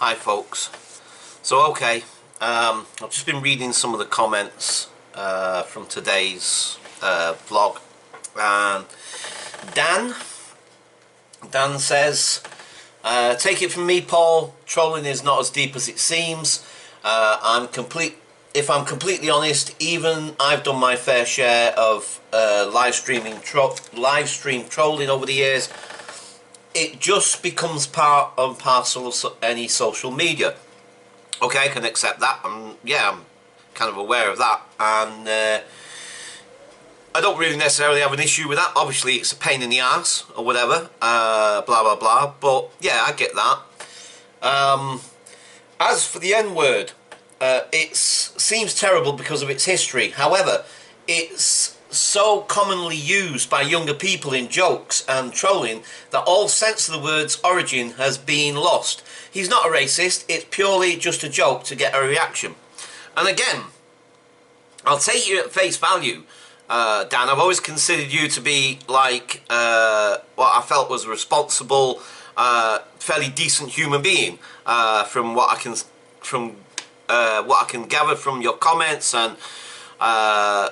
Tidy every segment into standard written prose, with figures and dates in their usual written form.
Hi folks. So I've just been reading some of the comments from today's vlog, and Dan says, take it from me, Paul, trolling is not as deep as it seems. If I'm completely honest, even I've done my fair share of live stream trolling over the years. It just becomes part and parcel of any social media. Okay, I can accept that. I'm kind of aware of that, and I don't really necessarily have an issue with that. Obviously, it's a pain in the ass or whatever, blah blah blah. But yeah, I get that. As for the N-word, it seems terrible because of its history. However, it's so commonly used by younger people in jokes and trolling that all sense of the word's origin has been lost. He's not a racist, it's purely just a joke to get a reaction. And again, I'll take you at face value, Dan. I've always considered you to be like what I felt was a responsible, fairly decent human being, from what I can gather from your comments and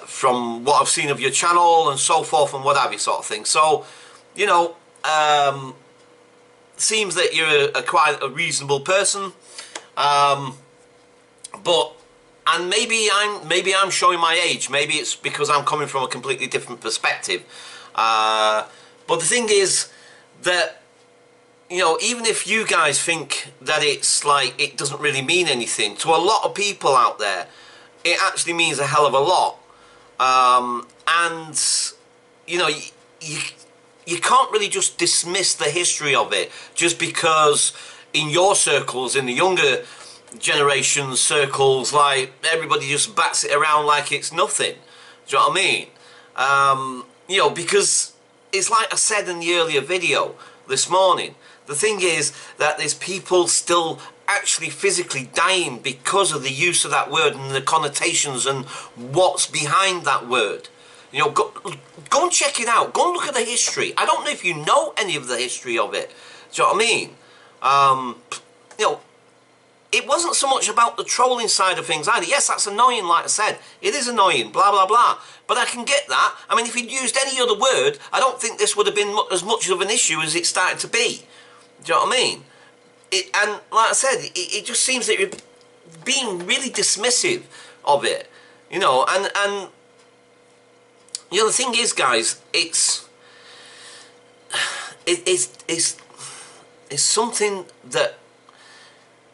from what I've seen of your channel and so forth and what have you, sort of thing. So, you know, seems that you're quite a reasonable person, and maybe I'm showing my age. Maybe it's because I'm coming from a completely different perspective. But the thing is that, you know, even if you guys think that it's like it doesn't really mean anything, to a lot of people out there, it actually means a hell of a lot. And you know, you can't really just dismiss the history of it just because in your circles, in the younger generation circles, like everybody just bats it around like it's nothing. Do you know what I mean? You know, because it's like I said in the earlier video this morning, the thing is that there's people still actually physically dying because of the use of that word and the connotations and what's behind that word. You know, go and check it out. Go and look at the history. I don't know if you know any of the history of it. Do you know what I mean? You know, it wasn't so much about the trolling side of things either. Yes, that's annoying, like I said. It is annoying, blah, blah, blah. But I can get that. I mean, if he'd used any other word, I don't think this would have been as much of an issue as it started to be. Do you know what I mean? And like I said, it just seems that you're being really dismissive of it. You know, and you know, the thing is, guys, it's something that,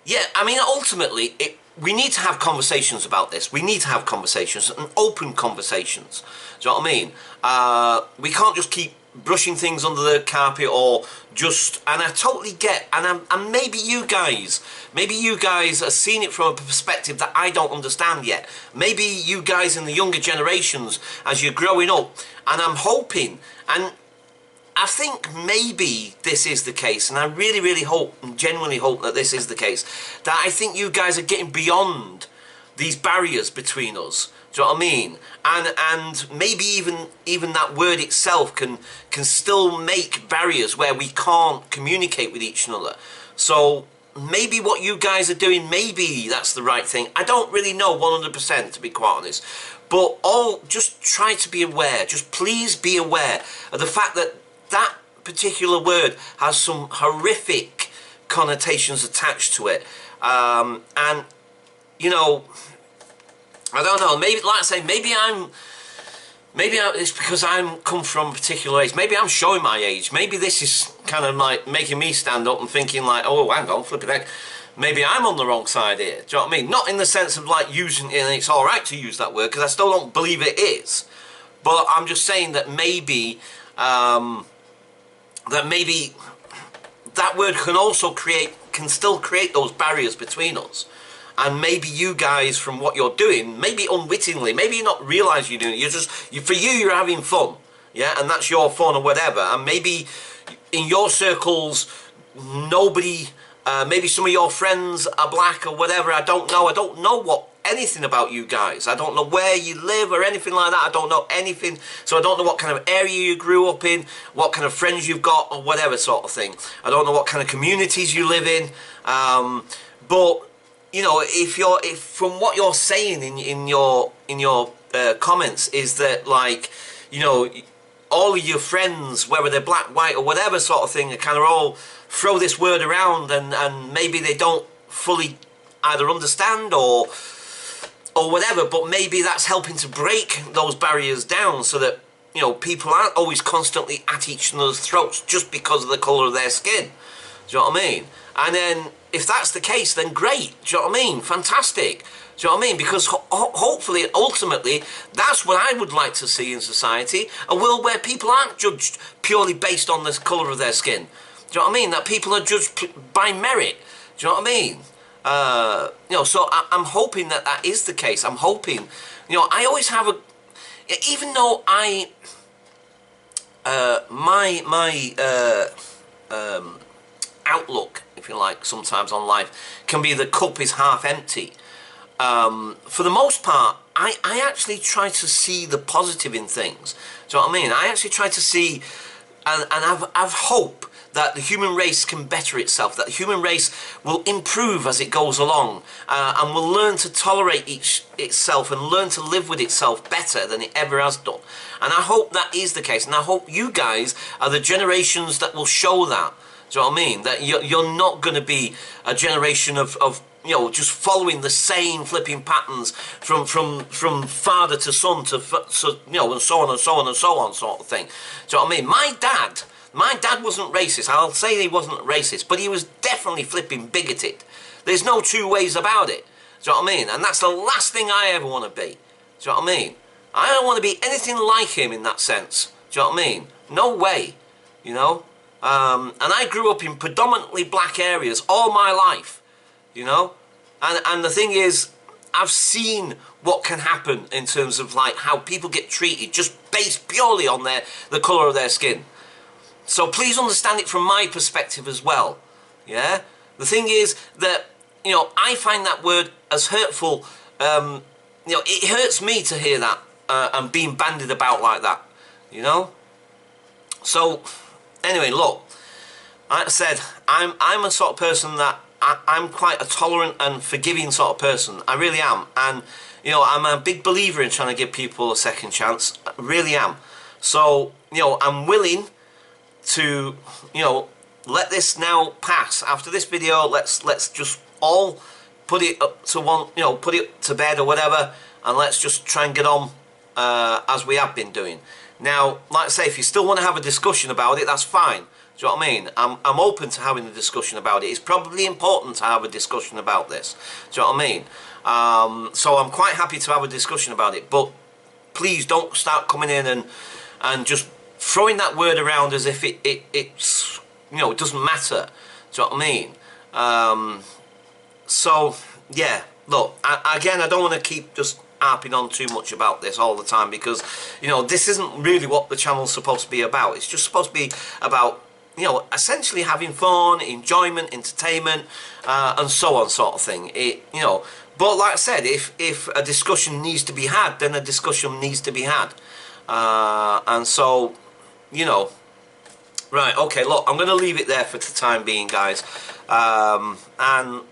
yeah, I mean, ultimately, we need to have conversations about this. We need to have conversations, and open conversations. Do you know what I mean? We can't just keep brushing things under the carpet, or just, and I totally get, and maybe you guys are seeing it from a perspective that I don't understand yet. Maybe you guys in the younger generations, as you're growing up, and I'm hoping, and I think maybe this is the case, and I really, really hope, and genuinely hope that this is the case, that I think you guys are getting beyond these barriers between us. Do you know what I mean? And maybe even that word itself can still make barriers where we can't communicate with each other. So maybe what you guys are doing, maybe that's the right thing. I don't really know 100%, to be quite honest. But just try to be aware. Just please be aware of the fact that that particular word has some horrific connotations attached to it. And, you know, I don't know, maybe, like I say, maybe it's because I'm come from a particular age. Maybe I'm showing my age. Maybe this is kind of like making me stand up and thinking like, oh, hang on, flipping heck, maybe I'm on the wrong side here. Do you know what I mean? Not in the sense of like using it, and it's all right to use that word, because I still don't believe it is. But I'm just saying that maybe that word can still create those barriers between us. And maybe you guys, from what you're doing, maybe unwittingly, maybe you not realise you're doing it, for you, you're having fun, yeah, and that's your fun or whatever, and maybe in your circles, nobody, maybe some of your friends are black or whatever, I don't know anything about you guys. I don't know where you live or anything like that. I don't know anything, so I don't know what kind of area you grew up in, what kind of friends you've got or whatever sort of thing. I don't know what kind of communities you live in. But you know, if from what you're saying in your comments is that, like, you know, all of your friends, whether they're black, white, or whatever sort of thing, kind of all throw this word around, and maybe they don't fully either understand or whatever, but maybe that's helping to break those barriers down, so that, you know, people aren't always constantly at each other's throats just because of the colour of their skin. Do you know what I mean? And then, if that's the case, then great. Do you know what I mean? Fantastic. Do you know what I mean? Because hopefully, ultimately, that's what I would like to see in society. A world where people aren't judged purely based on the colour of their skin. Do you know what I mean? That people are judged by merit. Do you know what I mean? You know, so I'm hoping that that is the case. I'm hoping, you know, I always have even though my outlook, if you like, sometimes on life can be the cup is half empty. For the most part, I actually try to see the positive in things. Do you know what I mean? I actually try to see, and I've hope that the human race can better itself, that the human race will improve as it goes along, and will learn to tolerate itself and learn to live with itself better than it ever has done. And I hope that is the case, and I hope you guys are the generations that will show that. Do you know what I mean? That you're not going to be a generation of you know, just following the same flipping patterns from father to son to you know, and so on and so on and so on, sort of thing. Do you know what I mean? My dad wasn't racist. I'll say he wasn't racist, but he was definitely flipping bigoted. There's no two ways about it. Do you know what I mean? And that's the last thing I ever want to be. Do you know what I mean? I don't want to be anything like him in that sense. Do you know what I mean? No way. You know? And I grew up in predominantly black areas all my life. You know? And the thing is, I've seen what can happen in terms of, like, how people get treated just based purely on the colour of their skin. So please understand it from my perspective as well. Yeah? The thing is that, you know, I find that word as hurtful. You know, it hurts me to hear that and being bandied about like that. You know? So, anyway, look. Like I said, I'm a sort of person that I'm quite a tolerant and forgiving sort of person. I really am. And, you know, I'm a big believer in trying to give people a second chance. I really am. So, you know, I'm willing to, you know, let this now pass. After this video, let's just all put it up to one, you know, put it to bed or whatever, and let's just try and get on as we have been doing. Now, like I say, if you still want to have a discussion about it, that's fine. Do you know what I mean? I'm open to having a discussion about it. It's probably important to have a discussion about this. Do you know what I mean? So I'm quite happy to have a discussion about it. But please don't start coming in and just throwing that word around as if it's, you know, it doesn't matter. Do you know what I mean? So, yeah, look, again, I don't want to keep just harping on too much about this all the time, because, you know, this isn't really what the channel's supposed to be about. It's just supposed to be about, you know, essentially having fun, enjoyment, entertainment, and so on, sort of thing. You know, but like I said, if a discussion needs to be had, then a discussion needs to be had. And so, you know, right, okay, look, I'm going to leave it there for the time being, guys. And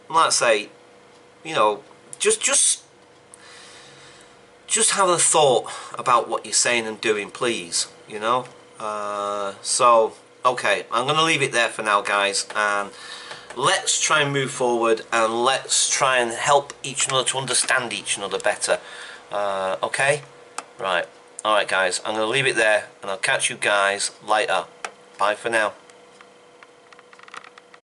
like I say, you know, just have a thought about what you're saying and doing, please, you know. So, okay, I'm going to leave it there for now, guys, and let's try and move forward, and let's try and help each other to understand each other better. Okay? Right. Alright, guys, I'm going to leave it there, and I'll catch you guys later. Bye for now.